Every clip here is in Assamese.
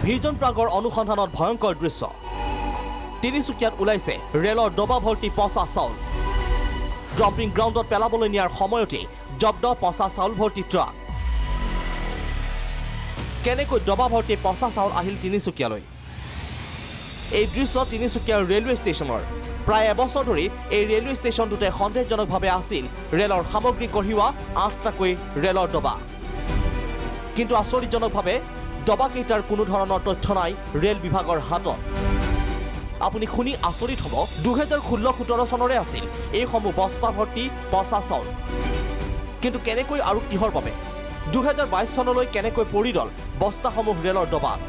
ভিজন প্ৰাগৰ অনুসন্ধানত ভয়ংকৰ দৃশ্য তিনিচুকীয়াত ওলাইছে ৰেলৰ ডবা ভৰ্তি পচা চাউল ড্ৰপিং গ্ৰাউণ্ডত পেলাবলৈ নিয়াৰ সময়তে জব্দ পচা চাউল ভৰ্তি ট্ৰাক কেনেকৈ ডবা ভৰ্তি পচা চাউল আহিল তিনিচুকীয়ালৈ এই দৃশ্য তিনিচুকীয়াৰ ৰেলৱে ষ্টেচনৰ প্ৰায় এবছৰ ধৰি এই ৰেলৱে ষ্টেচনটোতে সন্দেহজনকভাৱে আছিল ৰেলৰ সামগ্ৰী কঢ়িওৱা 8টাকৈ ৰেলৰ ডবা কিন্তু আচৰিতজনকভাৱে ডবাকেইটাৰ কোনো ধৰণৰ তথ্য নাই ৰেল বিভাগৰ হাতত আপুনি শুনি আচৰিত হ'ব 2016-17 চনৰে আছিল এইসমূহ বস্তা ভৰ্তি পচা চাউল কিন্তু কেনেকৈ আৰু কিহৰ বাবে 2022 চনলৈ কেনেকৈ পৰিডল বস্তাসমূহ ৰেলৰ ডবাত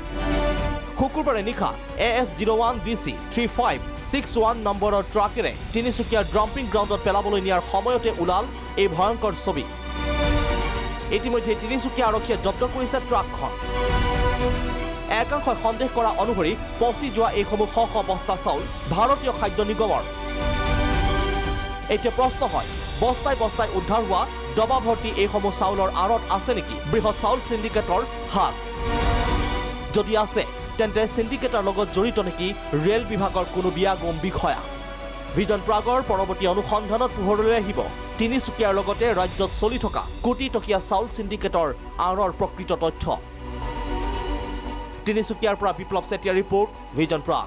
শুকুৰবাৰে নিশা AS01 BC 3561 নম্বৰৰ ট্ৰাকেৰে তিনিচুকীয়াৰ ড্ৰাম্পিং গ্ৰাউণ্ডত পেলাবলৈ নিয়াৰ সময়তে ওলাল এই ভয়ংকৰ ছবি ইতিমধ্যে তিনিচুকীয়া আৰক্ষীয়ে জব্দ কৰিছে ট্ৰাকখন একাংশই সন্দেহ কৰা অনুসৰি পচি যোৱা এইসমূহ শ শ বস্তা চাউল ভাৰতীয় খাদ্য নিগমৰ এতিয়া প্ৰশ্ন হয় বস্তাই বস্তাই উদ্ধাৰ হোৱা ডবা ভৰ্তি এইসমূহ চাউলৰ আঁৰত আছে নেকি বৃহৎ চাউল সিন্ডিকেটৰ হাত যদি আছে তেন্তে সিন্ডিকেটৰ লগত জড়িত নেকি ৰেল বিভাগৰ কোনো বিয়াগম বিষয়া ভিজন প্ৰাগৰ পৰৱৰ্তী অনুসন্ধানত পোহৰলৈ আহিব তিনিচুকীয়াৰ লগতে ৰাজ্যত চলি থকা কোটি টকীয়া চাউল সিন্ডিকেটৰ আঁৰৰ প্ৰকৃত তথ্য তিনিচুকীয়াৰ পৰা বিপ্লৱ চেতিয়াৰ ৰিপৰ্ট ভিজন প্ৰাগ